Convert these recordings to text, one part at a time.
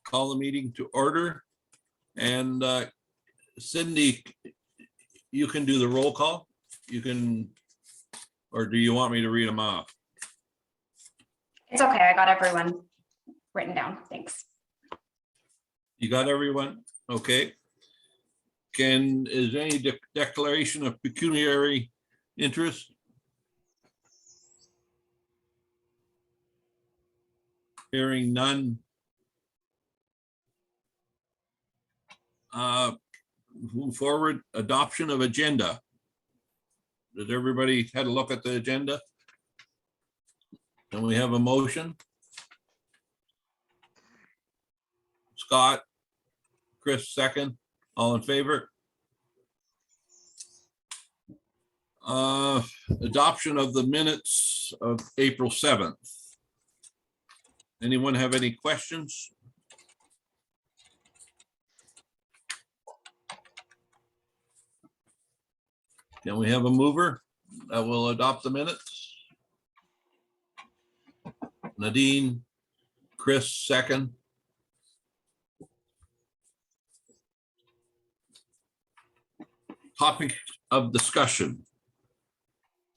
call the meeting to order. And Cindy, you can do the roll call. You can, or do you want me to read them off? It's okay. I got everyone written down. Thanks. You got everyone? Okay. Is there any declaration of pecuniary interest? Hearing none. Move forward, adoption of agenda. Does everybody had a look at the agenda? And we have a motion. Scott, Chris, second. All in favor? Adoption of the minutes of April 7th. Anyone have any questions? Can we have a mover that will adopt the minutes? Nadine, Chris, second. Topic of discussion.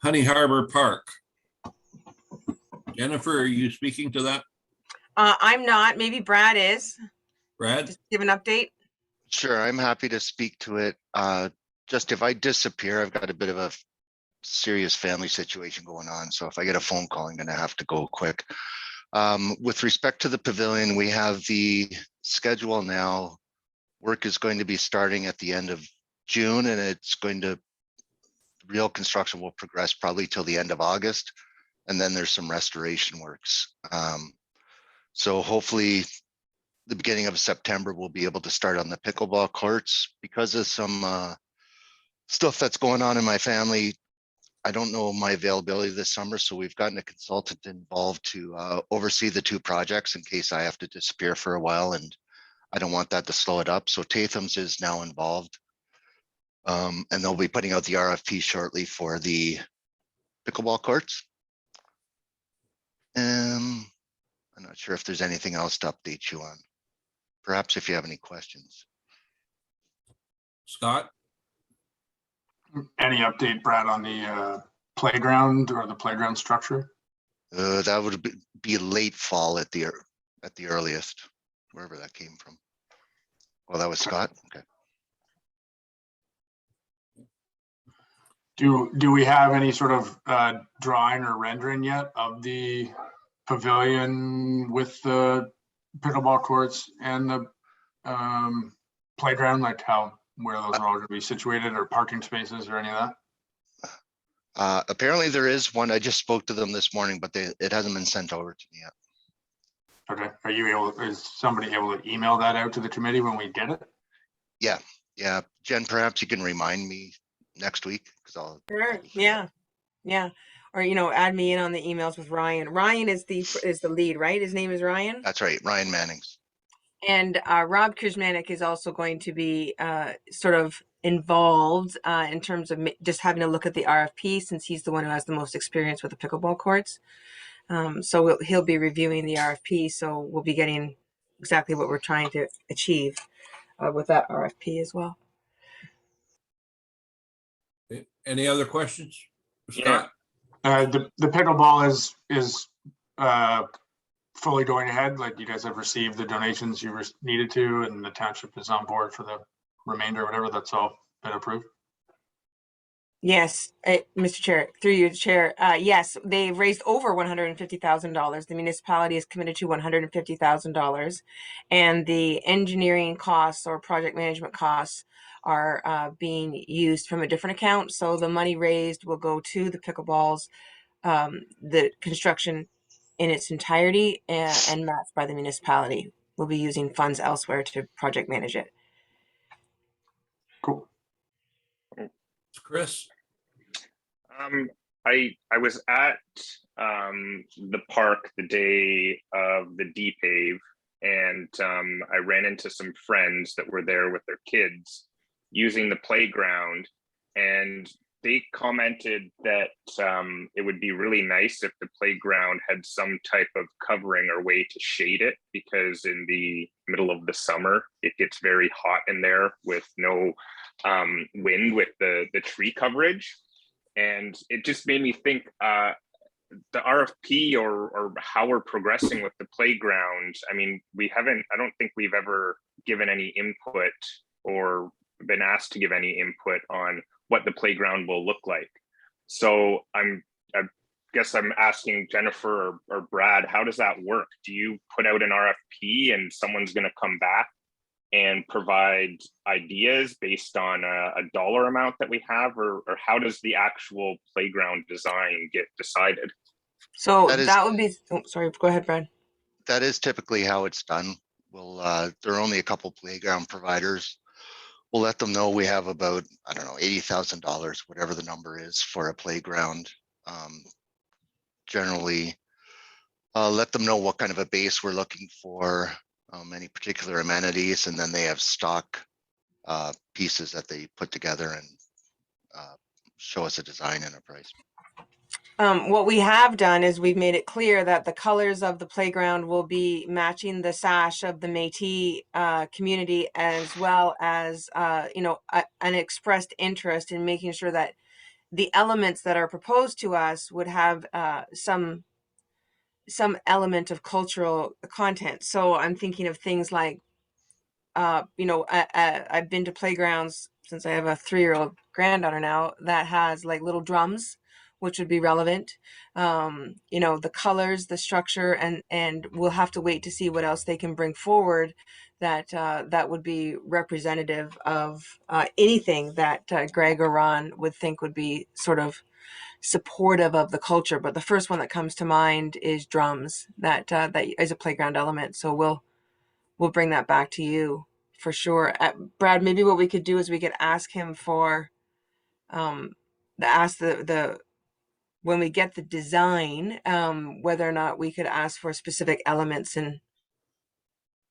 Honey Harbor Park. Jennifer, are you speaking to that? I'm not. Maybe Brad is. Brad? Just give an update. Sure, I'm happy to speak to it. Just if I disappear, I've got a bit of a serious family situation going on. So if I get a phone call, I'm going to have to go quick. With respect to the pavilion, we have the schedule now. Work is going to be starting at the end of June, and it's going to, real construction will progress probably till the end of August. And then there's some restoration works. So hopefully the beginning of September, we'll be able to start on the pickleball courts. Because of some stuff that's going on in my family, I don't know my availability this summer, so we've gotten a consultant involved to oversee the two projects in case I have to disappear for a while, and I don't want that to slow it up. So Tatham's is now involved, and they'll be putting out the RFP shortly for the pickleball courts. I'm not sure if there's anything else to update you on. Perhaps if you have any questions. Scott? Any update, Brad, on the playground or the playground structure? That would be late fall at the earliest, wherever that came from. Well, that was Scott. Okay. Do we have any sort of drawing or rendering yet of the pavilion with the pickleball courts and the playground, like where those are all going to be situated, or parking spaces or any of that? Apparently there is one. I just spoke to them this morning, but it hasn't been sent over to me yet. Okay. Are you able? Is somebody able to email that out to the committee when we get it? Yeah. Jen, perhaps you can remind me next week, because I'll. Sure. Yeah. Or add me in on the emails with Ryan. Ryan is the lead, right? His name is Ryan. That's right, Ryan Mannings. And Rob Kuzmanik is also going to be sort of involved in terms of just having a look at the RFP, since he's the one who has the most experience with the pickleball courts. So he'll be reviewing the RFP. So we'll be getting exactly what we're trying to achieve with that RFP as well. Any other questions? Scott? The pickleball is fully going ahead. Like, you guys have received the donations you needed to, and the township is on board for the remainder, whatever. That's all been approved. Yes, Mr. Chair, through you, Chair. Yes, they've raised over $150,000. The municipality is committed to $150,000, and the engineering costs or project management costs are being used from a different account. So the money raised will go to the pickleballs, the construction in its entirety, and matched by the municipality. We'll be using funds elsewhere to project manage it. Cool. Chris? I was at the park the day of the D-Pave, and I ran into some friends that were there with their kids using the playground, and they commented that it would be really nice if the playground had some type of covering or way to shade it, because in the middle of the summer, it gets very hot in there with no wind with the tree coverage. And it just made me think, the RFP or how we're progressing with the playground. I mean, I don't think we've ever given any input or been asked to give any input on what the playground will look like. So I guess I'm asking Jennifer or Brad, how does that work? Do you put out an RFP and someone's going to come back and provide ideas based on a dollar amount that we have, or how does the actual playground design get decided? So That is- that would be, oh, sorry, go ahead, Brad. That is typically how it's done. There are only a couple playground providers. We'll let them know we have about, I don't know, $80,000, whatever the number is for a playground. Generally, let them know what kind of a base we're looking for, any particular amenities, and then they have stock pieces that they put together and show us a design and a price. What we have done is we've made it clear that the colors of the playground will be matching the sash of the Métis community, as well as an expressed interest in making sure that the elements that are proposed to us would have some element of cultural content. So I'm thinking of things like, I've been to playgrounds since I have a 3-year-old granddaughter now that has like little drums, which would be relevant. The colors, the structure, and we'll have to wait to see what else they can bring forward that would be representative of anything that Greg or Ron would think would be sort of supportive of the culture. But the first one that comes to mind is drums. That is a playground element. So we'll bring that back to you for sure. Brad, maybe what we could do is we could ask him for when we get the design, whether or not we could ask for specific elements. And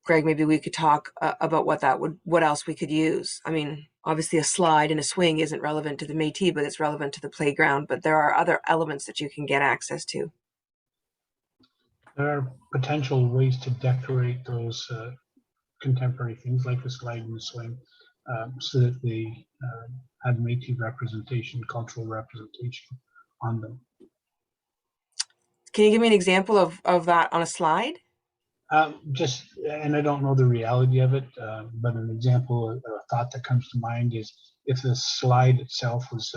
Greg, maybe we could talk about what else we could use. I mean, obviously a slide and a swing isn't relevant to the Métis, but it's relevant to the playground. But there are other elements that you can get access to. There are potential ways to decorate those contemporary things like the slide and the swing, so that they have Métis representation, cultural representation on them. Can you give me an example of that on a slide? And I don't know the reality of it, but an example, a thought that comes to mind is if the slide itself was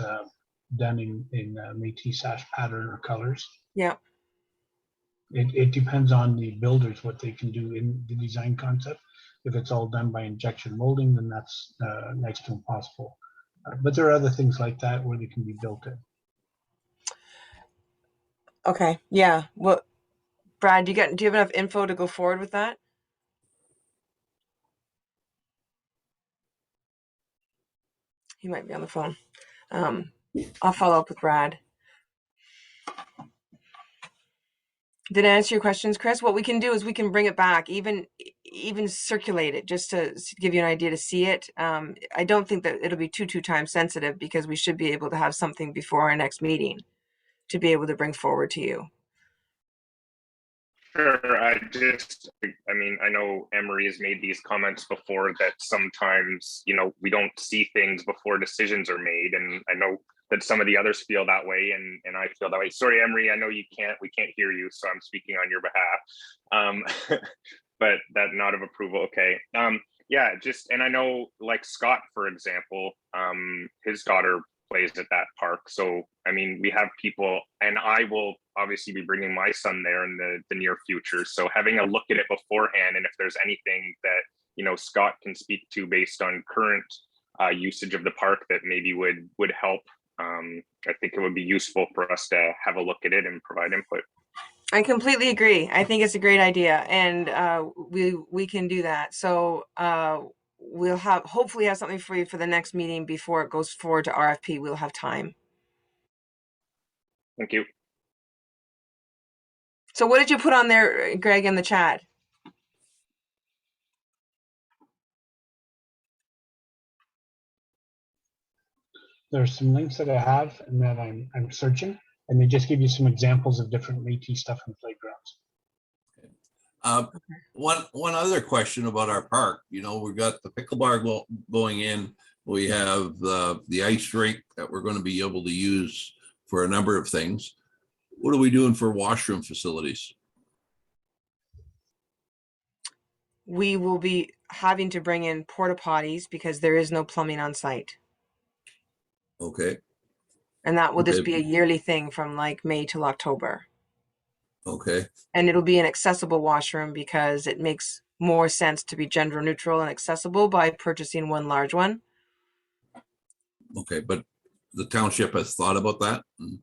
done in Métis sash pattern or colors. Yeah. It depends on the builders, what they can do in the design concept. If it's all done by injection molding, then that's next to impossible. But there are other things like that where they can be built in. Okay. Yeah. Well, Brad, do you have enough info to go forward with that? He might be on the phone. I'll follow up with Brad. Did I answer your questions, Chris? What we can do is we can bring it back, even circulate it, just to give you an idea to see it. I don't think that it'll be too time sensitive, because we should be able to have something before our next meeting to be able to bring forward to you. Sure. I mean, I know Emery has made these comments before that sometimes, we don't see things before decisions are made. And I know that some of the others feel that way, and I feel that way. Sorry, Emery, I know we can't hear you, so I'm speaking on your behalf. But that nod of approval, okay. Yeah, and I know, like Scott, for example, his daughter plays at that park. So, I mean, we have people, and I will obviously be bringing my son there in the near future. So having a look at it beforehand, and if there's anything that, Scott can speak to based on current usage of the park that maybe would help, I think it would be useful for us to have a look at it and provide input. I completely agree. I think it's a great idea, and we can do that. So we'll hopefully have something for you for the next meeting before it goes forward to RFP. We'll have time. Thank you. So what did you put on there, Greg, in the chat? there's some links that I have and that I'm searching, and they just give you some examples of different Métis stuff in playgrounds. One other question about our park, you know, we've got the pickleball going in. We have the ice rink that we're going to be able to use for a number of things. What are we doing for washroom facilities? We will be having to bring in porta potties because there is no plumbing on site. Okay, And that will just Okay. be a yearly thing from like May till October. okay, And it'll be an accessible washroom because it makes more sense to be gender neutral and accessible by purchasing one large one. okay, but the township has thought about that. And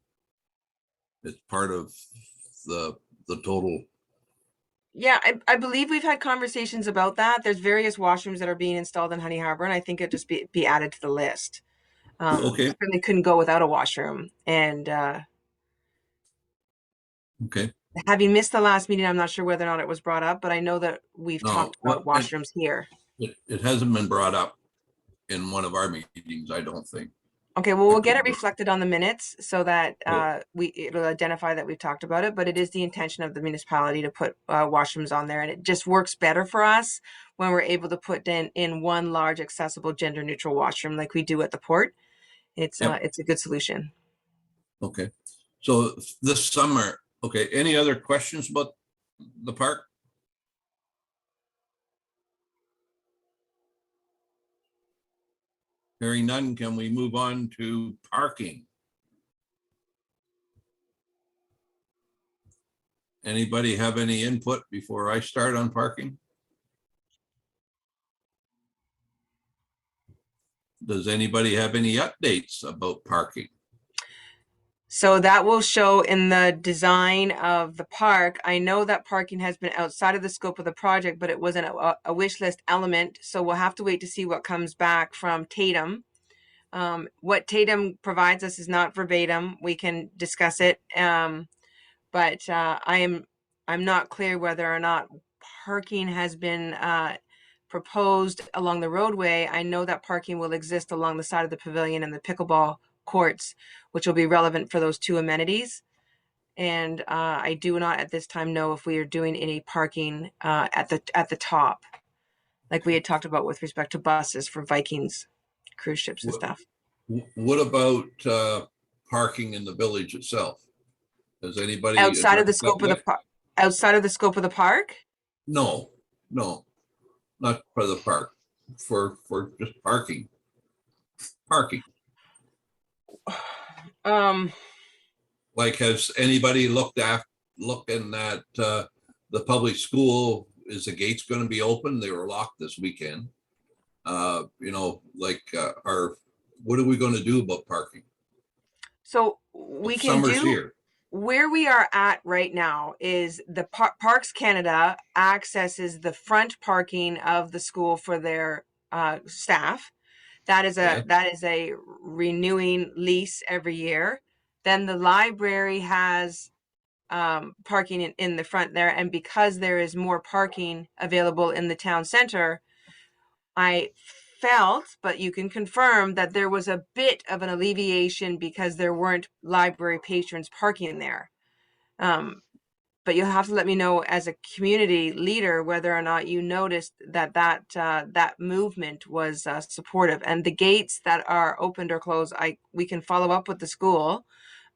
it's part of the total. Yeah, I believe we've had conversations about that. There's various washrooms that are being installed in Honey Harbor, and I think it'd just be added to the list. Okay. Certainly couldn't go without a washroom. And Okay, having missed the last meeting, I'm not sure whether or not it was brought up, but I know that we've No, talked about well, washrooms here. it hasn't been brought up in one of our meetings, I don't think. Okay, well, we'll get it reflected on the minutes so that Yeah. it'll identify that we've talked about it, but it is the intention of the municipality to put washrooms on there, and it just works better for us when we're able to put in one large accessible gender neutral washroom like we do at the port. It's Yep. it's a good solution. Okay, so this summer, okay, any other questions about the park? Hearing none, can we move on to parking? Anybody have any input before I start on parking? Does anybody have any updates about parking? So that will show in the design of the park. I know that parking has been outside of the scope of the project, but it wasn't a wish list element. So we'll have to wait to see what comes back from Tatum. What Tatum provides us is not verbatim. We can discuss it. But I'm not clear whether or not parking has been proposed along the roadway. I know that parking will exist along the side of the pavilion and the pickleball courts, which will be relevant for those two amenities. And I do not at this time know if we are doing any parking at the top, like we had talked about with respect to buses for Vikings cruise ships and stuff. What about parking in the village itself? Does anybody? Outside of the address scope that of the yet? outside of the scope of the park? No, not for the park, for just parking. Parking. Like, has anybody looking at the public school? Is the gates going to be open? They were locked this weekend. You know, like, what are we going to do about parking? So we can Summer's do here. where we are at right now is the Parks Canada accesses the front parking of the school for their staff. That is a renewing lease every year. Then the library has parking in the front there, and because there is more parking available in the town center, I felt, but you can confirm, that there was a bit of an alleviation because there weren't library patrons parking there. But you'll have to let me know as a community leader whether or not you noticed that movement was supportive. And the gates that are opened or closed, we can follow up with the school,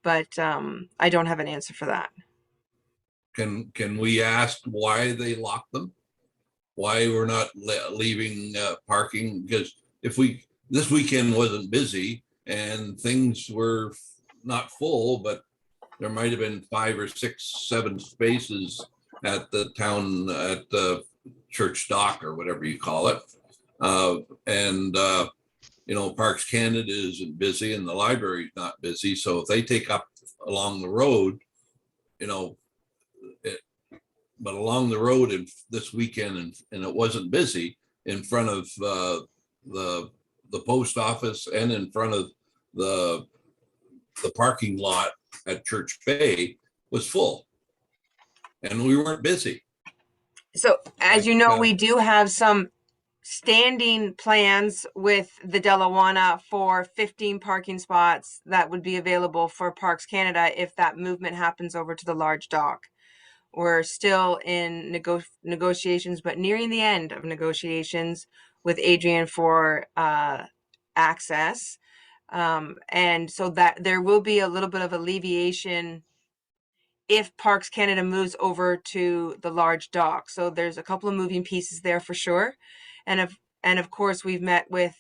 but I don't have an answer for that. Can we ask why they locked them? Why we're not leaving parking? Because this weekend wasn't busy and things were not full, but there might have been 5 or 6, 7 spaces at the town, at the church dock or whatever you call it. You know, Parks Canada isn't busy and the library's not busy. So if they take up along the road, you know, but along the road this weekend, and it wasn't busy in front of the post office and in front of the parking lot at Church Bay was full, and we weren't busy. So as you know, we do have some standing plans with the Delawana for 15 parking spots that would be available for Parks Canada if that movement happens over to the large dock. We're still in negotiations, but nearing the end of negotiations with Adrian for access. And so that there will be a little bit of alleviation if Parks Canada moves over to the large dock. So there's a couple of moving pieces there for sure. And of course we've met with,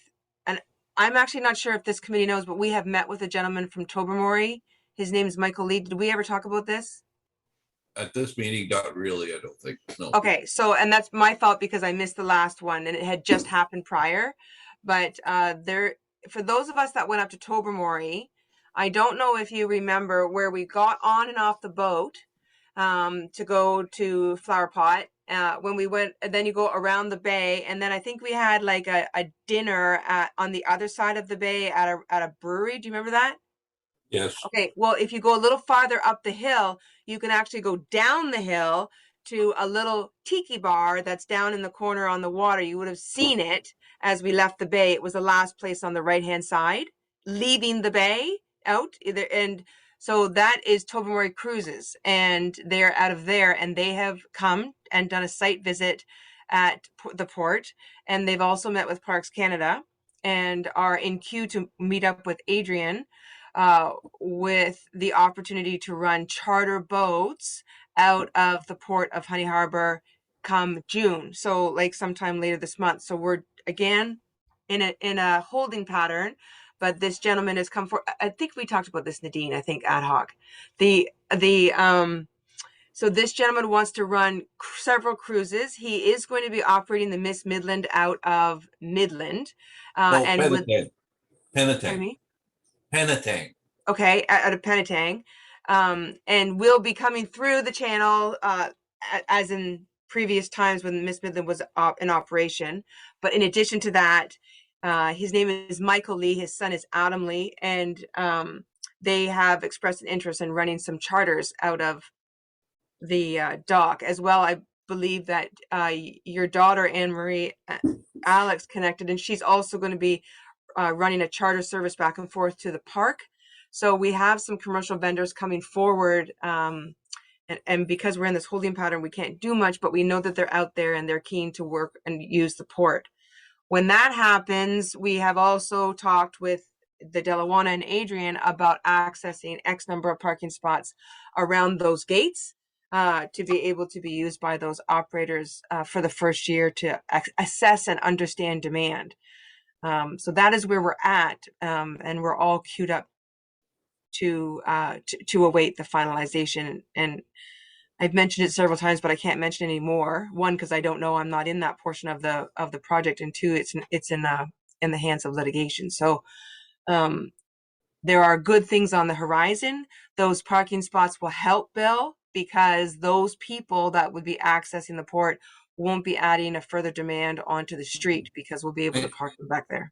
and I'm actually not sure if this committee knows, but we have met with a gentleman from Tobermory. His name is Michael Lee. Did we ever talk about this? At this meeting, not really, I don't think, no. Okay, so, and that's my fault because I missed the last one and it had just happened prior. But for those of us that went up to Tobermory, I don't know if you remember where we got on and off the boat to go to Flower Pot. When we went, and then you go around the bay, and then I think we had like a dinner on the other side of the bay at a brewery. Do you remember that? Yes, Okay, well, if you go a little farther up the hill, you can actually go down the hill to a little tiki bar that's down in the corner on the water. You would have seen it as we left the bay. It was the last place on the right-hand side, leaving the bay out. And so that is Tobermory Cruises, and they're out of there, and they have come and done a site visit at the port, and they've also met with Parks Canada and are in queue to meet up with Adrian with the opportunity to run charter boats out of the port of Honey Harbour come June. So like sometime later this month. So we're again in a holding pattern, but this gentleman has come for, I think we talked about this, Nadine, I think ad hoc. So this gentleman wants to run several cruises. He is going to be operating the Miss Midland out of Midland. no, And with, pardon Penetang, me? Penetang. Okay, at a Penetang, and we'll be coming through the channel as in previous times when Miss Midland was in operation. But in addition to that, his name is Michael Lee. His son is Adam Lee, and they have expressed an interest in running some charters out of the dock as well. I believe that your daughter Anne Marie Alex connected, and she's also going to be running a charter service back and forth to the park. So we have some commercial vendors coming forward, and because we're in this holding pattern, we can't do much, but we know that they're out there and they're keen to work and use the port. When that happens, we have also talked with the Delawana and Adrian about accessing X number of parking spots around those gates to be able to be used by those operators for the first year to assess and understand demand. So that is where we're at, and we're all queued up to await the finalization. And I've mentioned it several times, but I can't mention any more. One, because I don't know, I'm not in that portion of the project, and two, it's in the hands of litigation. So there are good things on the horizon. Those parking spots will help Bill, because those people that would be accessing the port won't be adding a further demand onto the street, because we'll be able to park them back there.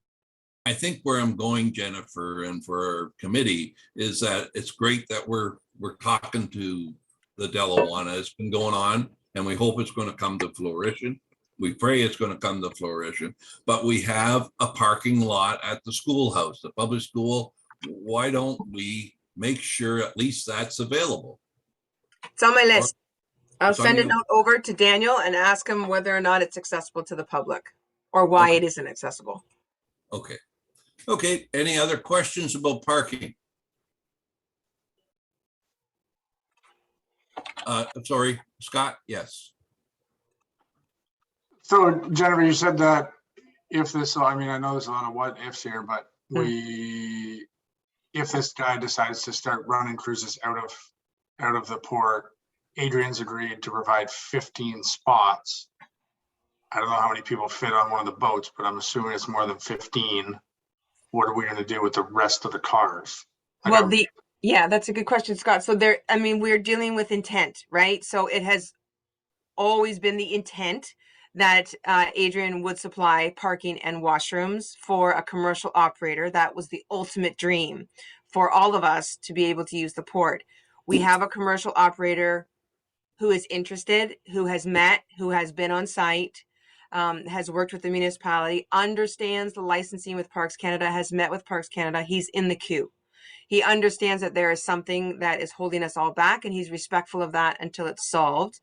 I think where I'm going, Jennifer, and for our committee, is that it's great that we're talking to the Delawana. It's been going on, and we hope it's going to come to fruition. We pray it's going to come to fruition. But we have a parking lot at the schoolhouse, the public school. Why don't we make sure at least that's available? It's on my list. I'll It's on send a your- note over to Daniel and ask him whether or not it's accessible to the public, or why Okay. it isn't accessible. Okay. Okay, any other questions about parking? Sorry, Scott, yes. So Jennifer, you said that if this, I mean, I know there's a lot of what ifs here, but if this guy decides to start running cruises out of the port, Adrian's agreed to provide 15 spots. I don't know how many people fit on one of the boats, but I'm assuming it's more than 15. What are we going to do with the rest of the cars? Well, yeah, that's a good question, Scott. So we're dealing with intent, right? So it has always been the intent that Adrian would supply parking and washrooms for a commercial operator. That was the ultimate dream for all of us to be able to use the port. We have a commercial operator who is interested, who has met, who has been on site. has worked with the municipality, understands the licensing with Parks Canada, has met with Parks Canada. He's in the queue. He understands that there is something that is holding us all back, and he's respectful of that until it's solved.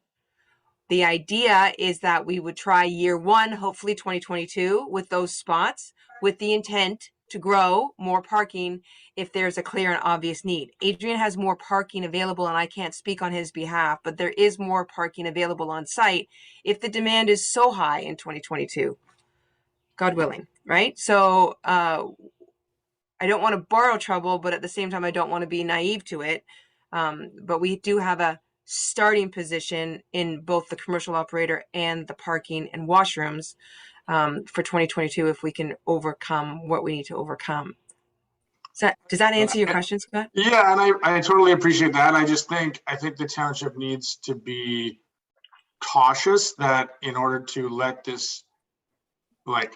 The idea is that we would try year one, hopefully 2022, with those spots, with the intent to grow more parking if there's a clear and obvious need. Adrian has more parking available, and I can't speak on his behalf, but there is more parking available on site if the demand is so high in 2022, God willing, right? So I don't want to borrow trouble, but at the same time, I don't want to be naive to it. But we do have a starting position in both the commercial operator and the parking and washrooms for 2022 if we can overcome what we need to overcome. Does that answer your question, Scott? Yeah, and I totally appreciate that. I think the township needs to be cautious that in order to let this like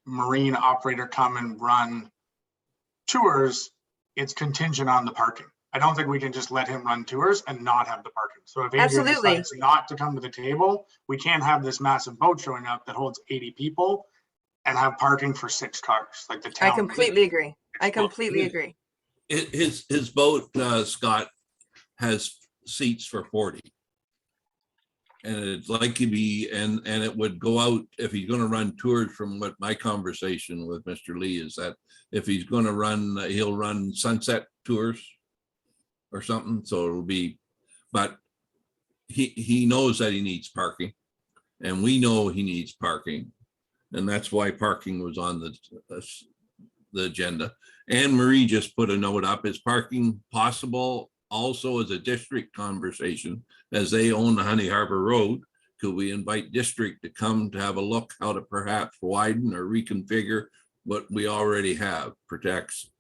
marine operator come and run tours, it's contingent on the parking. I don't think we can just let him run tours and not have the parking. So if Adrian Absolutely. decides not to come to the table, we can't have this massive boat showing up that holds 80 people and have parking for 6 cars. Like the town. I completely agree. I completely agree. His boat, Scott, has seats for 40. And it's like to be, and it would go out if he's going to run tours. From what my conversation with Mr. Lee is, that if he's going to run, he'll run sunset tours or something. So it'll be, but he knows that he needs parking, and we know he needs parking, and that's why parking was on the agenda. And Marie just put a note up: is parking possible also as a district conversation, as they own the Honey Harbor Road? Could we invite district to come to have a look how to perhaps widen or reconfigure what we already have, protects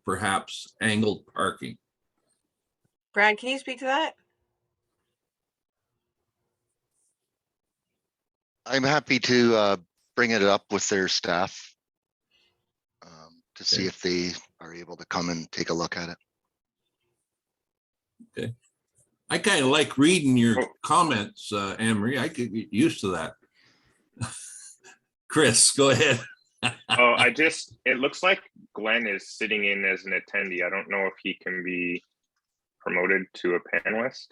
perhaps angled parking? Brad, can you speak to that? I'm happy to bring it up with their staff to see Okay. if they are able to come and take a look at it. Okay. I kind of like reading your comments, Anne-Marie. I could get used to that. Chris, go ahead. Oh, it looks like Glenn is sitting in as an attendee. I don't know if he can be promoted to a panelist.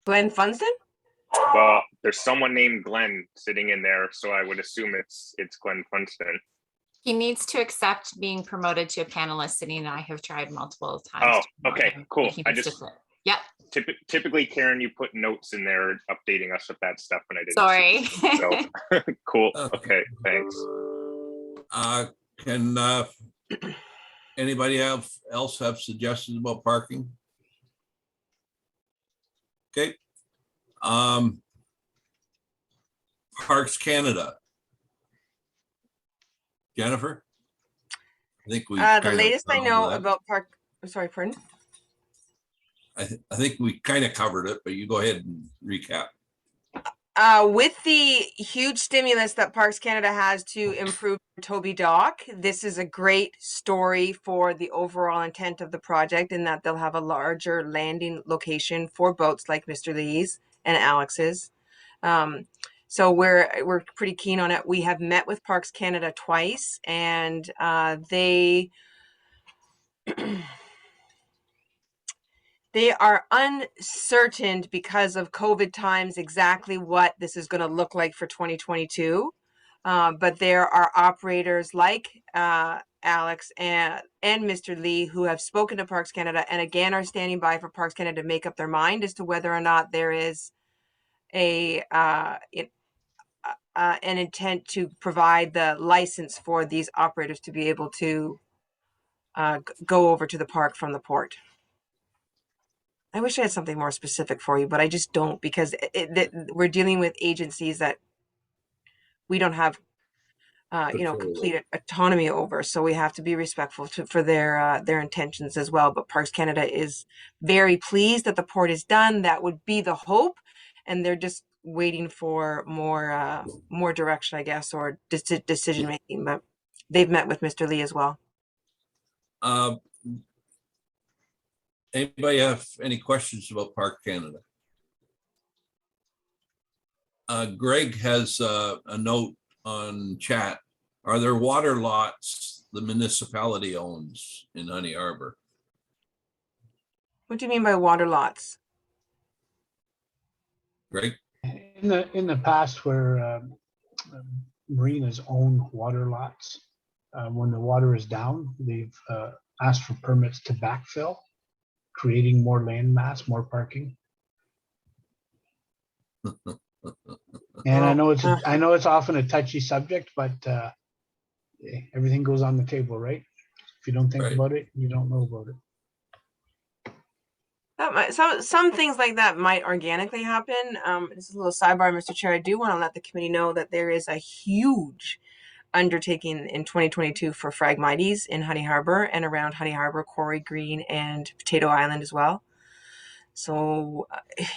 Glenn Funston? Well, there's someone named Glenn sitting in there, so I would assume it's Glenn Funston. He needs to accept being promoted to a panelist sitting, and I have tried multiple times. Oh, to promote okay, him, cool. but he I needs to just- sit. Yep, Typically, Karen, you put notes in there updating us with that stuff, and I didn't. sorry. see it. So cool. Okay. Okay, thanks. Can anybody else have suggestions about parking? Okay. Parks Canada. Jennifer? I think we The kind of latest I went know over that. about sorry, pardon? I think we kind of covered it, but you go ahead and recap. With the huge stimulus that Parks Canada has to improve Toby Dock, this is a great story for the overall intent of the project, in that they'll have a larger landing location for boats like Mr. Lee's and Alex's. So we're pretty keen on it. We have met with Parks Canada twice, and they they are uncertain because of COVID times exactly what this is going to look like for 2022. But there are operators like Alex and Mr. Lee who have spoken to Parks Canada, and again are standing by for Parks Canada to make up their mind as to whether or not there is an intent to provide the license for these operators to be able to go over to the park from the port. I wish I had something more specific for you, but I just don't, because we're dealing with agencies that we don't have, complete autonomy over. So we have to be respectful for their intentions as well. But Parks Canada is very pleased that the port is done. That would be the hope, and they're just waiting for more direction, I guess, or decision making. But they've met with Mr. Lee as well. Anybody have any questions about Park Canada? Greg has a note on chat. Are there water lots the municipality owns in Honey Harbor? What do you mean by water lots? Greg? In the past where marinas own water lots, when the water is down, they've asked for permits to backfill, creating more land mass, more parking. And I know it's often a touchy subject, but everything goes on the table, right? If you don't think Right. about it, you don't know about it. That might, some things like that might organically happen. This is a little sidebar, Mr. Chair. I do want to let the committee know that there is a huge undertaking in 2022 for Phragmites in Honey Harbor and around Honey Harbor, Quarry Green, and Potato Island as well. So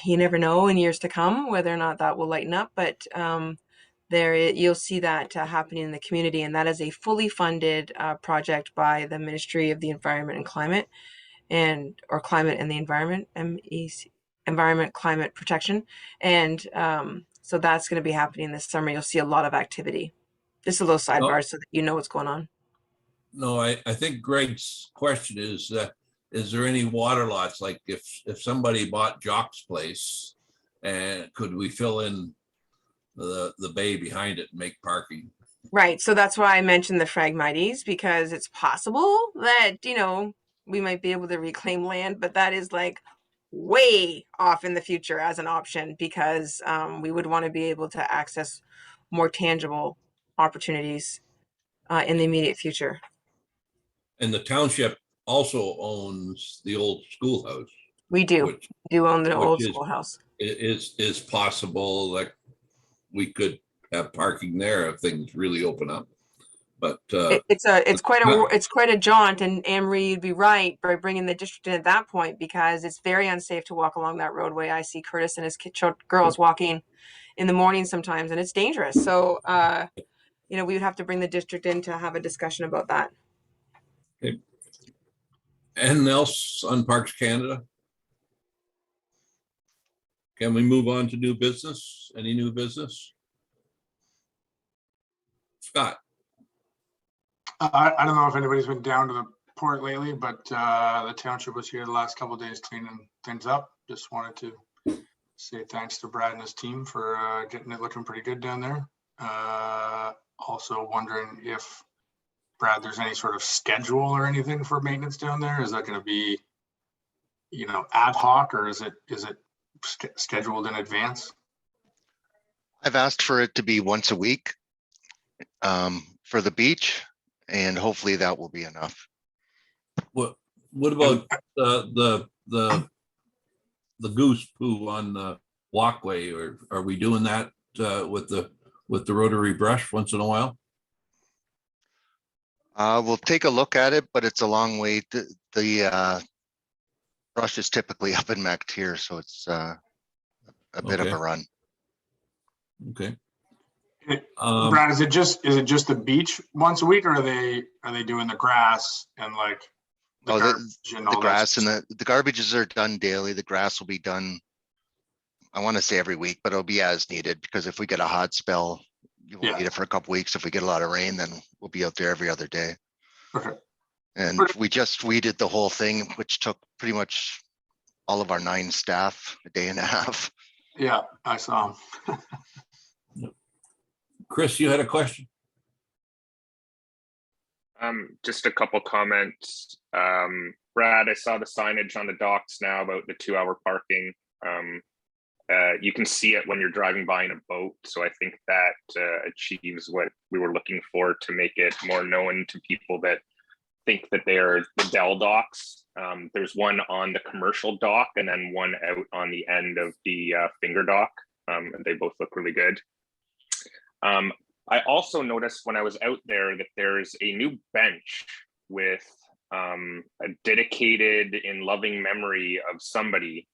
you never know in years to come whether or not that will lighten up, but you'll see that happening in the community, and that is a fully funded project by the Ministry of the Environment and Climate, or Climate and the Environment, MEC, Environment Climate Protection, and so that's going to be happening this summer. You'll see a lot of activity. Just a little sidebar so that you know what's going on. No, I think Greg's question is there any water lots? Like if somebody bought Jock's place, and could we fill in the bay behind it and make parking? Right. So that's why I mentioned the Phragmites, because it's possible that, we might be able to reclaim land, but that is like way off in the future as an option, because we would want to be able to access more tangible opportunities in the immediate future. And the township also owns the old schoolhouse. We do. Which We do own the old is- schoolhouse. Is possible that we could have parking there if things really open up. But It's quite a jaunt, and Anne-Marie, you'd be right by bringing the district in at that point, because it's very unsafe to walk along that roadway. I see Curtis and his girls walking in the morning sometimes, and it's dangerous. So, we would have to bring the district in to have a discussion about that. okay. Anything else on Parks Canada? Can we move on to new business? Any new business? Scott? I don't know if anybody's been down to the port lately, but the township was here the last couple of days cleaning things up. Just wanted to say thanks to Brad and his team for getting it looking pretty good down there. Also wondering if, Brad, there's any sort of schedule or anything for maintenance down there? Is that going to be, ad hoc, or is it scheduled in advance? I've asked for it to be once a week for the beach, and hopefully that will be enough. What about the goose poo on the walkway, or are we doing that with the rotary brush once in a while? We'll take a look at it, but it's a long way. The brush is typically up in Mac here, so it's a bit of Okay. a run. Okay. Brad, is it just the beach once a week, or are they doing the grass and like The all grass that? and the garbages are done daily. The grass will be done, I want to say every week, but it'll be as needed, because if we get a hot spell, you won't need it for a couple weeks. If we get a lot of rain, then we'll be out there every other day. Okay. And we just weeded the whole thing, which took pretty much all of our 9 staff a day and a half. Yeah, I saw him. Chris, you had a question? Just a couple comments. Brad, I saw the signage on the docks now about the 2-hour parking. You can see it when you're driving by in a boat. So I think that achieves what we were looking for, to make it more known to people that think that they're the Dell docks. There's one on the commercial dock and then one out on the end of the finger dock. They both look really good. I also noticed when I was out there that there's a new bench with a dedicated in loving memory of somebody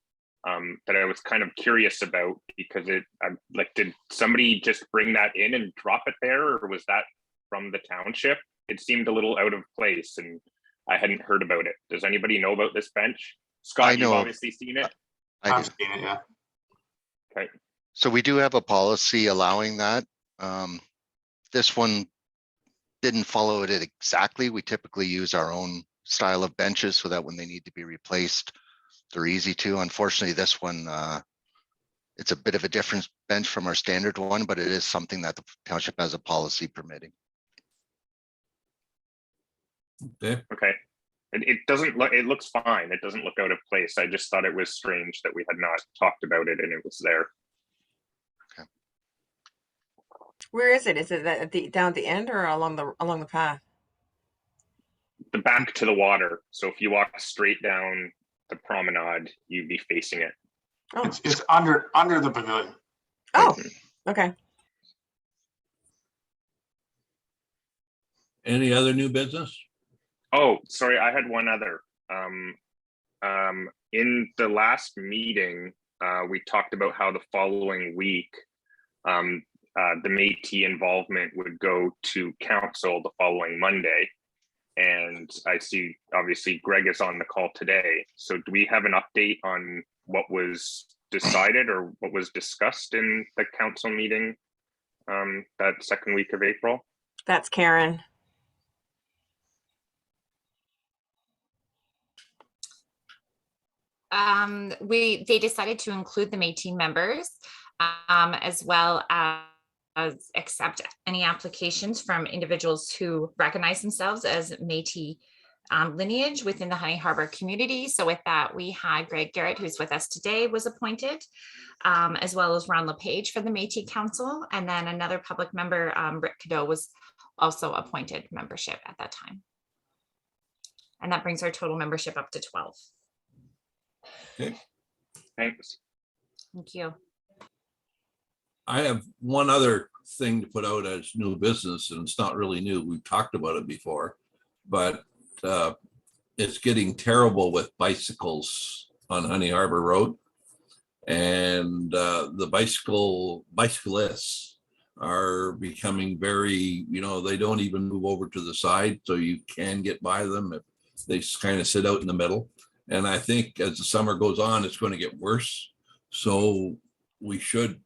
that I was kind of curious about, because did somebody just bring that in and drop it there, or was that from the township? It seemed a little out of place, and I hadn't heard about it. Does anybody know about this bench? Scott, you've obviously seen it. I've seen it, yeah. Okay. So we do have a policy allowing that. This one didn't follow it exactly. We typically use our own style of benches so that when they need to be replaced, they're easy to. Unfortunately, this one, it's a bit of a different bench from our standard one, but it is something that the township has a policy permitting. Okay, Okay. It doesn't look, it looks fine. It doesn't look out of place. I just thought it was strange that we had not talked about it and it was there. Where is it? Is it at the down at the end or along the path? The back to the water. So if you walk straight down the promenade, you'd be facing it. Oh, It's under the pavilion. oh, okay. any other new business? Oh, sorry, I had one other. In the last meeting, we talked about how the following week, the Métis involvement would go to council the following Monday. And I see, obviously, Greg is on the call today. So do we have an update on what was decided or what was discussed in the council meeting that second week of April? That's Karen. They decided to include the Métis members, as well as accept any applications from individuals who recognize themselves as Métis lineage within the Honey Harbour community. So with that, we had Greg Garrett, who's with us today, was appointed, as well as Ron LePage for the Métis Council. And then another public member, Rick Cadeau, was also appointed membership at that time. And that brings our total membership up to 12. Okay, Thanks. Thank you. I have one other thing to put out as new business, and it's not really new. We've talked about it before, but it's getting terrible with bicycles on Honey Harbour Road. And the bicyclists are becoming very, they don't even move over to the side, so you can get by them if they kind of sit out in the middle. And I think as the summer goes on, it's going to get worse. So we should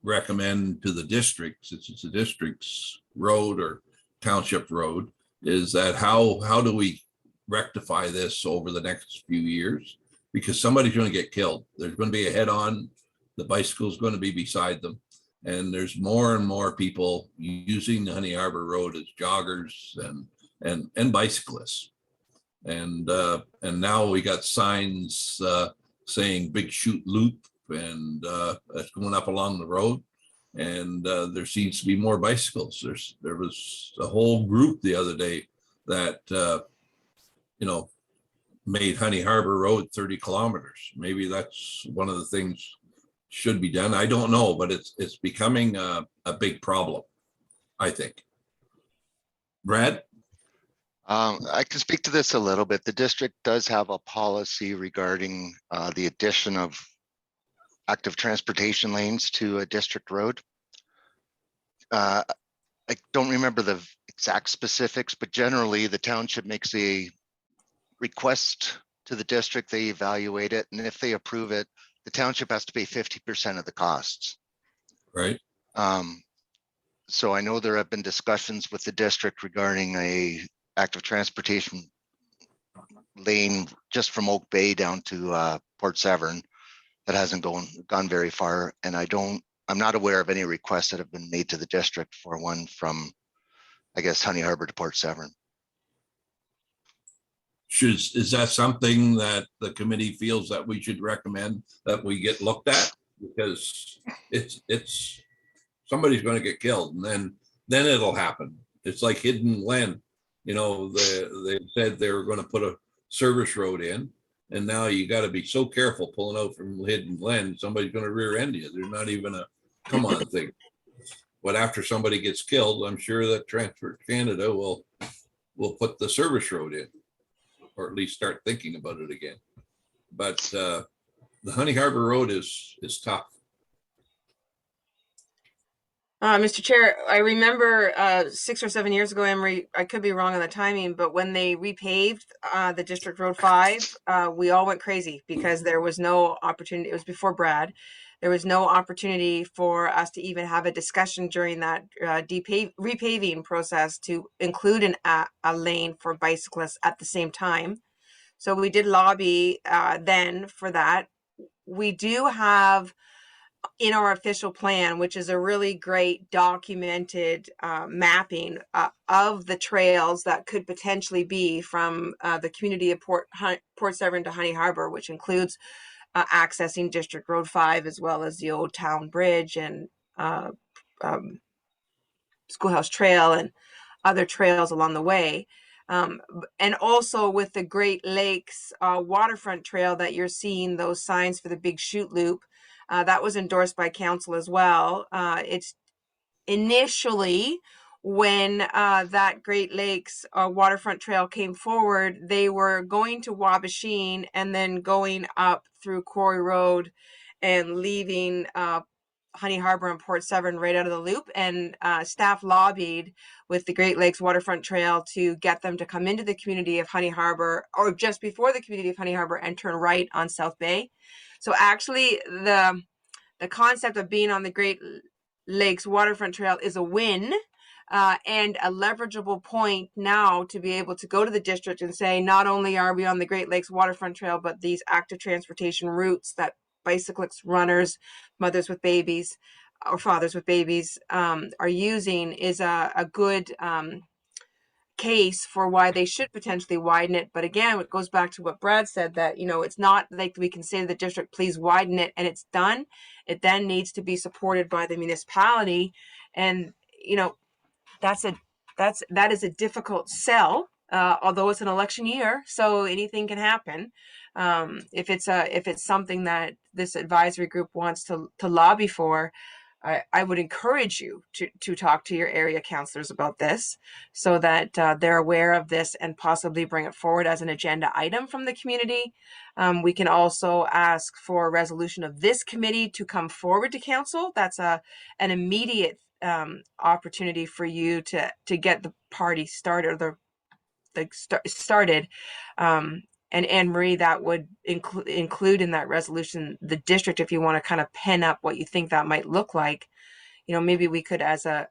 recommend to the districts, it's a district's road or township road, is that how do we rectify this over the next few years? Because somebody's going to get killed. There's going to be a head-on. The bicycle's going to be beside them. And there's more and more people using the Honey Harbour Road as joggers and bicyclists. And now we got signs saying Big Shoot Loop, and it's going up along the road. And there seems to be more bicycles. There was a whole group the other day that made Honey Harbour Road 30 kilometers. Maybe that's one of the things should be done. I don't know, but it's becoming a big problem, I think. Brad? I can speak to this a little bit. The district does have a policy regarding the addition of active transportation lanes to a district road. I don't remember the exact specifics, but generally the township makes a request to the district, they evaluate it, and if they approve it, the township has to pay 50% of the costs. Right. So I know there have been discussions with the district regarding a active transportation lane just from Oak Bay down to Port Severn that hasn't gone very far, and I'm not aware of any requests that have been made to the district for one from, I guess, Honey Harbour to Port Severn. Is that something that the committee feels that we should recommend that we get looked at? Because it's somebody's going to get killed, and then it'll happen. It's like Hidden Glen. They said they were going to put a service road in, and now you got to be so careful pulling out from Hidden Glen. Somebody's going to rear end you. There's not even a come on thing. But after somebody gets killed, I'm sure that Transport Canada will put the service road in, or at least start thinking about it again. But the Honey Harbour Road is tough. Mr. Chair, I remember 6 or 7 years ago, Emery, I could be wrong on the timing, but when they repaved the District Road 5, we all went crazy because there was no opportunity. It was before Brad. There was no opportunity for us to even have a discussion during that repaving process to include a lane for bicyclists at the same time. So we did lobby then for that. We do have in our official plan, which is a really great documented mapping of the trails that could potentially be from the community of Port Severn to Honey Harbour, which includes accessing District Road 5 as well as the Old Town Bridge and Schoolhouse Trail and other trails along the way. And also with the Great Lakes waterfront trail that you're seeing those signs for the big shoot loop, that was endorsed by council as well. It's initially when that Great Lakes waterfront trail came forward, they were going to Wabashine and then going up through Quarry Road and leaving Honey Harbour and Port Severn right out of the loop. And staff lobbied with the Great Lakes waterfront trail to get them to come into the community of Honey Harbour or just before the community of Honey Harbour and turn right on South Bay. So actually the concept of being on the Great Lakes waterfront trail is a win and a leverageable point now to be able to go to the district and say, not only are we on the Great Lakes waterfront trail, but these active transportation routes that bicyclists, runners, mothers with babies or fathers with babies are using is a good case for why they should potentially widen it. But again, it goes back to what Brad said, that, you know, it's not like we can say to the district, please widen it, and it's done. It then needs to be supported by the municipality. And, you know, that is a difficult sell, although it's an election year, so anything can happen. If it's something that this advisory group wants to lobby for, I would encourage you to talk to your area councilors about this so that they're aware of this and possibly bring it forward as an agenda item from the community. We can also ask for a resolution of this committee to come forward to council. That's an immediate opportunity for you to get the party started, or started. And Anne Marie, that would include in that resolution the district, if you want to kind of pen up what you think that might look like. You know, maybe we could, as a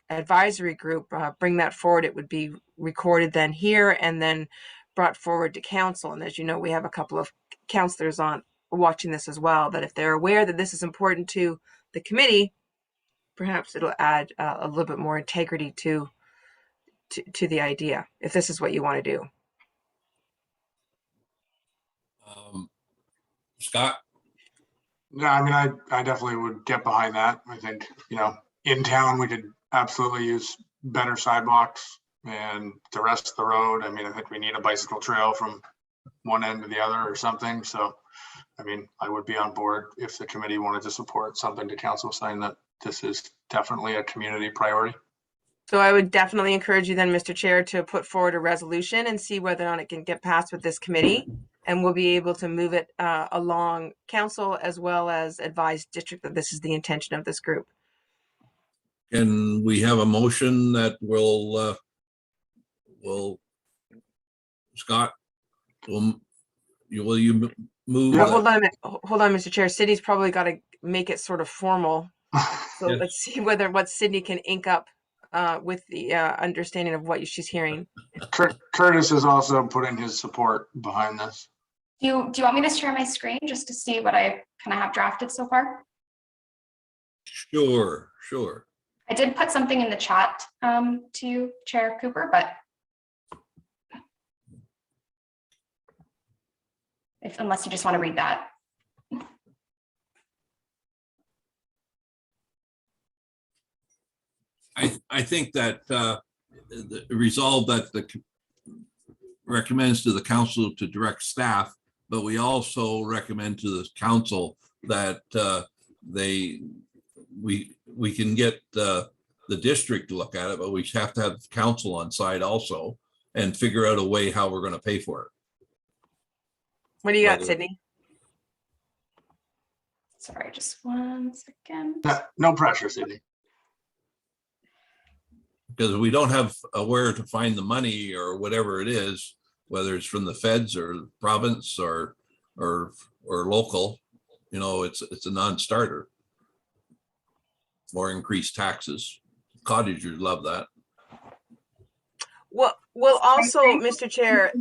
advisory group, bring that forward. It would be recorded then here and then brought forward to council. And as you know, we have a couple of councilors on watching this as well, that if they're aware that this is important to the committee, perhaps it'll add a little bit more integrity to the idea, if this is what you want to do. Scott? Yeah, I mean, I definitely would get behind that. I think, you know, in town, we could absolutely use better sidewalks and the rest of the road. I mean, I think we need a bicycle trail from one end to the other or something. So, I mean, I would be on board if the committee wanted to support something to council saying that this is definitely a community priority. So I would definitely encourage you then, Mr. Chair, to put forward a resolution and see whether or not it can get passed with this committee. And we'll be able to move it along council as well as advise district that this is the intention of this group. Can we have a motion that will Scott, will you move? Yeah. Hold on, Mr. Chair. City's probably got to make it sort of formal. So Yes. let's see what Sydney can ink up with the understanding of what she's hearing. Curtis has also put in his support behind this. Do you want me to share my screen just to see what I kind of have drafted so far? Sure. I did put something in the chat to Chair Cooper, but unless you just want to read that. I think that the resolve that the recommends to the council to direct staff, but we also recommend to the council that we can get the district to look at it, but we have to have council on side also and figure out a way how we're going to pay for it. What do you got, Sydney? Sorry, just 1 second. No pressure, Sydney. because we don't have where to find the money or whatever it is, whether it's from the feds or province or local, you know, it's a non-starter. Or increased taxes. Cottagers love that. Well, also, Mr. Chair,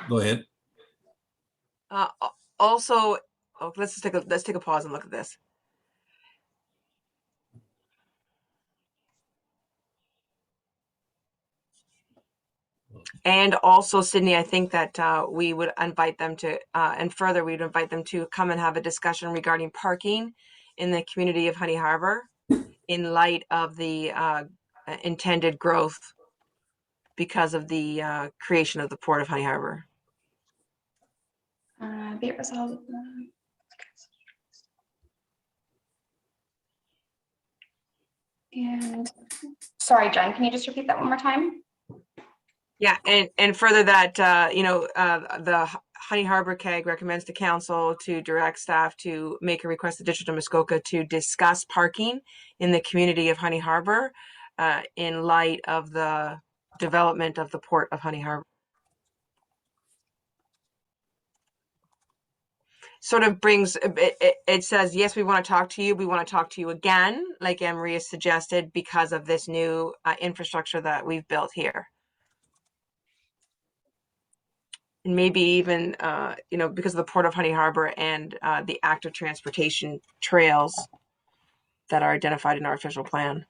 Go ahead. also, let's take a pause and look at this. And also, Sydney, I think that we would invite them to, and further, we'd invite them to come and have a discussion regarding parking in the community of Honey Harbour in light of the intended growth because of the creation of the Port of Honey Harbour. Be it resolved. And sorry, Jen, can you just repeat that one more time? Yeah, and further that, the Honey Harbour CAG recommends to council to direct staff to make a request to the District of Muskoka to discuss parking in the community of Honey Harbour in light of the development of the Port of Honey Harbour. Sort of brings, it says, yes, we want to talk to you. We want to talk to you again, like Anne-Marie has suggested, because of this new infrastructure that we've built here. And maybe even, because of the Port of Honey Harbour and the active transportation trails that are identified in our official plan.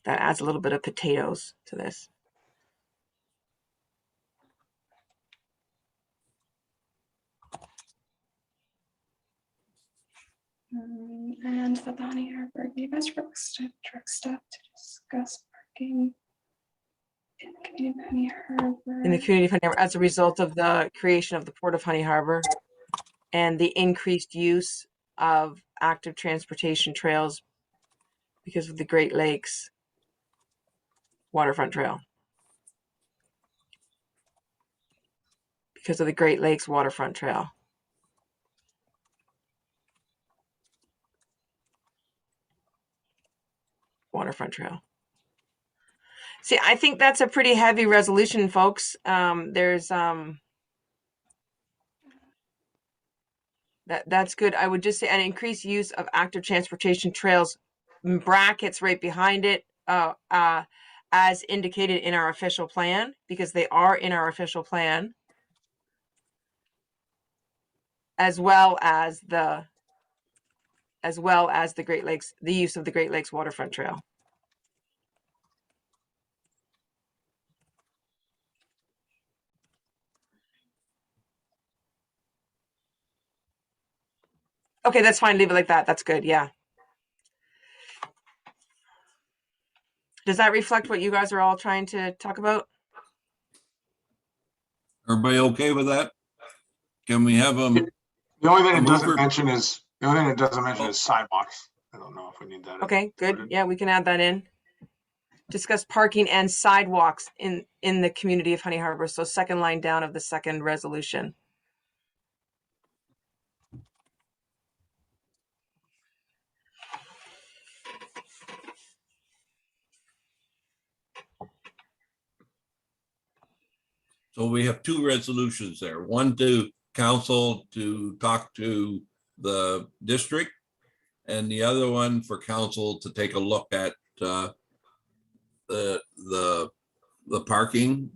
That adds a little bit of potatoes to this. And the Honey Harbour, you guys requested direct staff to discuss parking in the community of Honey Harbour. In the community of Honey Harbour, as a result of the creation of the Port of Honey Harbour and the increased use of active transportation trails because of the Great Lakes Waterfront Trail. Because of the Great Lakes Waterfront Trail. Waterfront Trail. See, I think that's a pretty heavy resolution, folks. There's that's good. I would just say an increased use of active transportation trails, brackets right behind it, as indicated in our official plan, because they are in our official plan, as well as the Great Lakes, the use of the Great Lakes Waterfront Trail. Okay, that's fine. Leave it like that. That's good. Yeah. Does that reflect what you guys are all trying to talk about? Everybody okay with that? Can we have them? The only thing it mover. doesn't mention is, the only thing it doesn't mention is sidewalks. I don't know if we need that. Okay, good. Yeah, we can add that in. Discuss parking and sidewalks in the community of Honey Harbour. So second line down of the second resolution. So we have two resolutions there, one to council to talk to the district and the other one for council to take a look at the parking,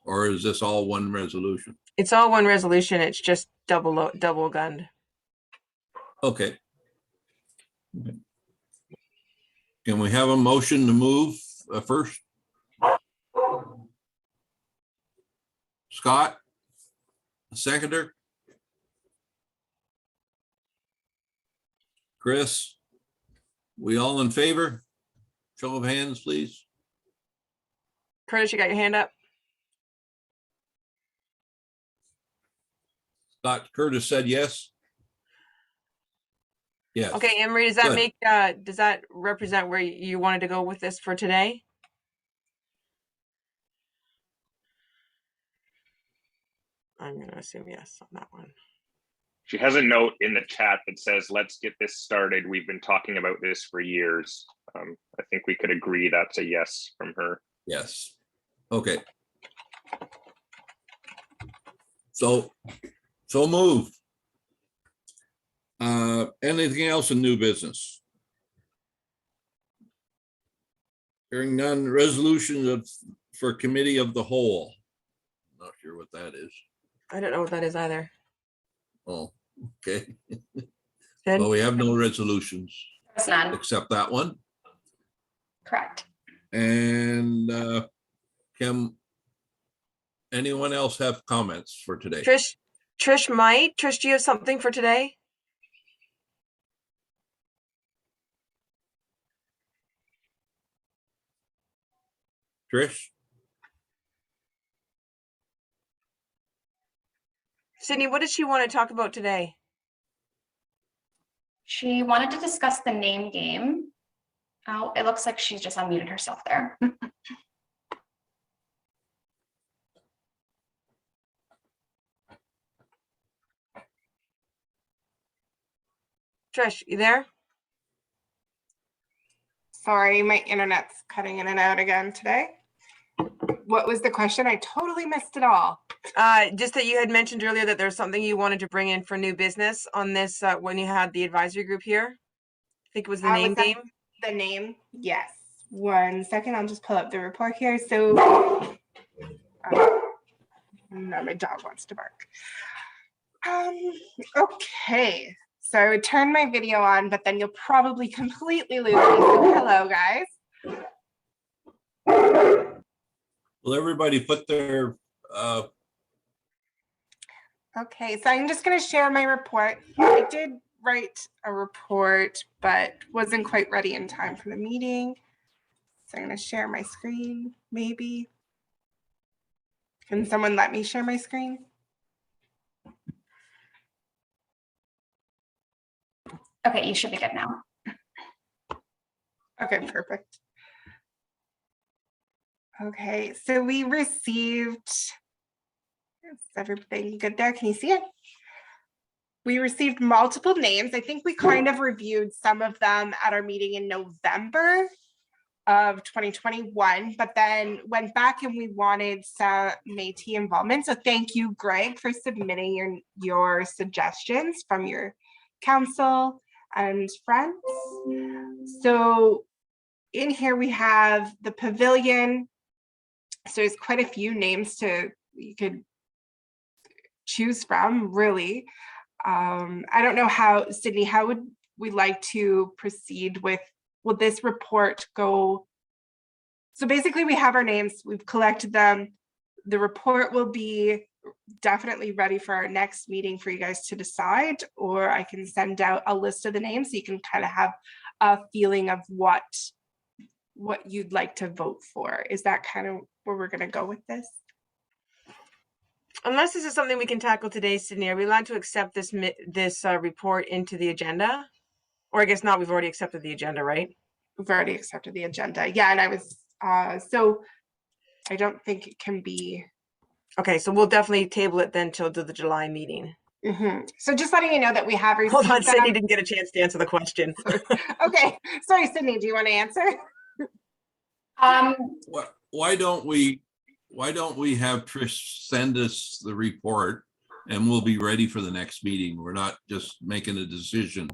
or is this all one resolution? It's all one resolution. It's just double gunned. Okay. Can we have a motion to move first? Scott, seconder. Chris, we all in favor? Show of hands, please. Curtis, you got your hand up? Scott Curtis said yes. Yes. Okay, Emery, does that Good. make does that represent where you wanted to go with this for today? I'm gonna assume yes on that one. She has a note in the chat that says, let's get this started. We've been talking about this for years. I think we could agree that's a yes from her. Yes. Okay. So moved. Anything else in new business? Hearing none, resolution for committee of the whole. Not sure what that is. I don't know what that is either. Oh, okay. Good. Well, we have no resolutions There's none. except that one. Correct. And can anyone else have comments for today? Trish might. Trish, do you have something for today? Trish? Sydney, what does she want to talk about today? She wanted to discuss the name game. Oh, it looks like she's just unmuted herself there. Trish, you there? Sorry, my internet's cutting in and out again today. What was the question? I totally missed it all. Just that you had mentioned earlier that there's something you wanted to bring in for new business on this when you had the advisory group here. I think it was the name Was that game. The name? Yes. 1 second, I'll just pull up the report here. So, no, my dog wants to bark. Okay, so I would turn my video on, but then you'll probably completely lose me. So hello, guys. Will everybody put their Okay, so I'm just going to share my report. I did write a report, but wasn't quite ready in time for the meeting. So I'm going to share my screen, maybe. Can someone let me share my screen? Okay, you should be good now. Okay, perfect. Okay, so we received, is everything good there? Can you see it? We received multiple names. I think we kind of reviewed some of them at our meeting in November of 2021, but then went back and we wanted some Métis involvement. So thank you, Greg, for submitting your suggestions from your council and friends. So in here we have the pavilion. So there's quite a few names you could choose from, really. I don't know how, Sydney, how would we like to proceed with, will this report go? So basically we have our names, we've collected them. The report will be definitely ready for our next meeting for you guys to decide, or I can send out a list of the names so you can kind of have a feeling of what you'd like to vote for. Is that kind of where we're going to go with this? Unless this is something we can tackle today, Sydney, are we allowed to accept this report into the agenda? Or I guess not, we've already accepted the agenda, right? We've already accepted the agenda. Yeah, and I was, so I don't think it can be. Okay, so we'll definitely table it then till the July meeting. So just letting you know that we have received. Hold on, Sydney didn't get a chance to answer the question. Okay, sorry, Sydney, do you want to answer? why don't we have Trish send us the report and we'll be ready for the next meeting. We're not just making a decision.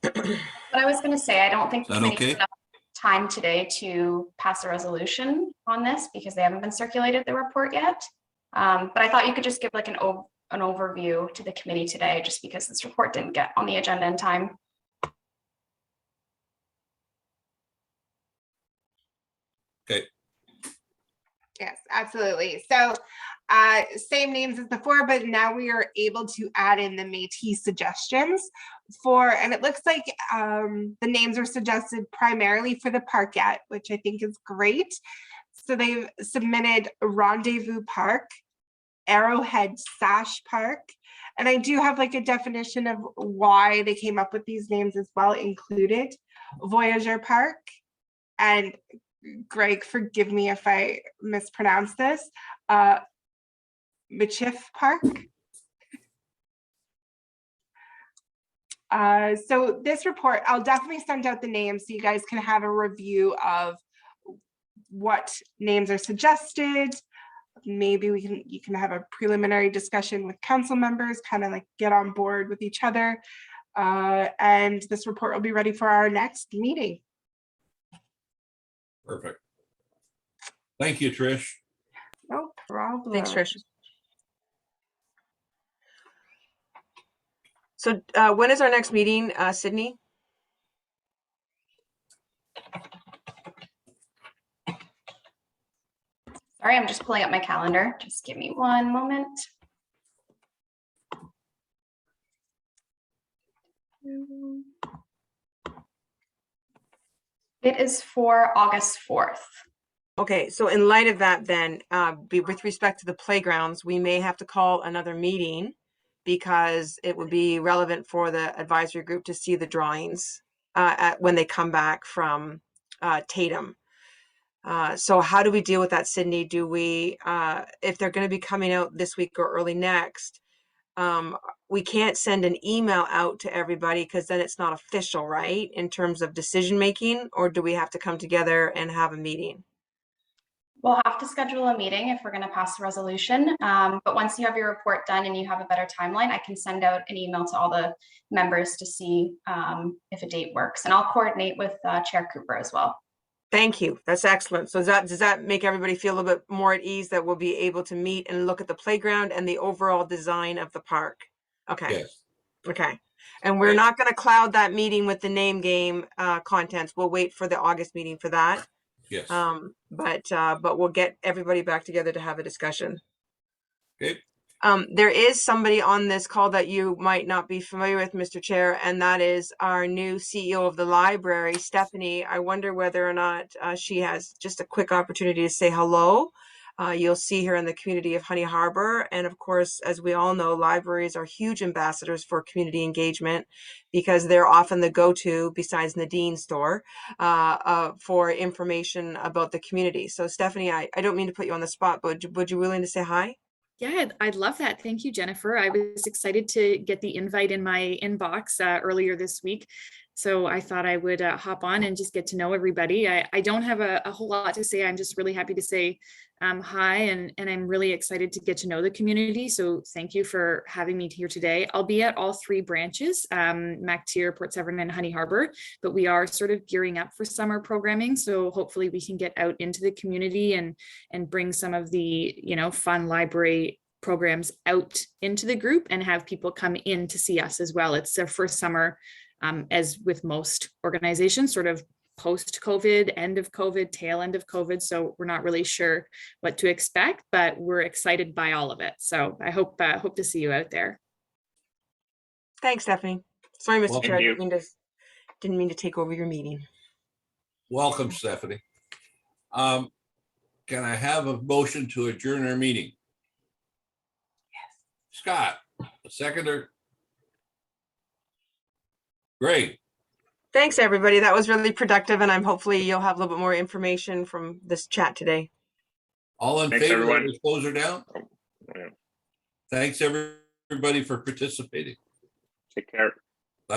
But I was going to say, I don't think Is that okay? enough time today to pass a resolution on this because they haven't been circulated the report yet. But I thought you could just give like an overview to the committee today, just because this report didn't get on the agenda in time. Okay. Yes, absolutely. So same names as before, but now we are able to add in the Métis suggestions and it looks like the names are suggested primarily for the parkette, which I think is great. So they've submitted Rendezvous Park, Arrowhead Sash Park, and I do have like a definition of why they came up with these names as well included. Voyager Park, and Greg, forgive me if I mispronounce this, Michif Park. So this report, I'll definitely send out the names so you guys can have a review of what names are suggested. Maybe you can have a preliminary discussion with council members, kind of like get on board with each other. And this report will be ready for our next meeting. Perfect. Thank you, Trish. No problem. Thanks, Trish. So when is our next meeting, Sydney? Sorry, I'm just pulling up my calendar. Just give me one moment. It is for August 4th. Okay, so in light of that, then, with respect to the playgrounds, we may have to call another meeting because it would be relevant for the advisory group to see the drawings when they come back from Tatum. So how do we deal with that, Sydney? Do we, if they're going to be coming out this week or early next, we can't send an email out to everybody because then it's not official, right? In terms of decision making, or do we have to come together and have a meeting? We'll have to schedule a meeting if we're going to pass the resolution. But once you have your report done and you have a better timeline, I can send out an email to all the members to see if a date works. And I'll coordinate with Chair Cooper as well. Thank you. That's excellent. So does that make everybody feel a little bit more at ease that we'll be able to meet and look at the playground and the overall design of the park? Okay. Yes. Okay. And we're not going to cloud that meeting with the name game contents. We'll wait for the August meeting for that. Yes. But we'll get everybody back together to have a discussion. Okay. There is somebody on this call that you might not be familiar with, Mr. Chair, and that is our new CEO of the library, Stephanie. I wonder whether or not she has just a quick opportunity to say hello. You'll see her in the community of Honey Harbour. And of course, as we all know, libraries are huge ambassadors for community engagement because they're often the go-to, besides Nadine's store, for information about the community. So Stephanie, I don't mean to put you on the spot, but would you willing to say hi? Yeah, I'd love that. Thank you, Jennifer. I was excited to get the invite in my inbox earlier this week. So I thought I would hop on and just get to know everybody. I don't have a whole lot to say. I'm just really happy to say hi, and I'm really excited to get to know the community. So thank you for having me here today. I'll be at all three branches, MacTier, Port Severn, and Honey Harbour, but we are sort of gearing up for summer programming. So hopefully we can get out into the community and bring some of the, fun library programs out into the group and have people come in to see us as well. It's their first summer, as with most organizations, sort of post-COVID, end of COVID, tail end of COVID. So we're not really sure what to expect, but we're excited by all of it. So I hope to see you out there. Thanks, Stephanie. Sorry, Mr. Well, Chair, thank didn't mean to take over your meeting. Welcome, Stephanie. Can I have a motion to adjourn our meeting? Yes. Scott, a seconder. Great. Thanks, everybody. That was really productive, and hopefully you'll have a little bit more information from this chat today. All in Thanks, favor, everyone. let's close her down. Yeah. Thanks, everybody, for participating.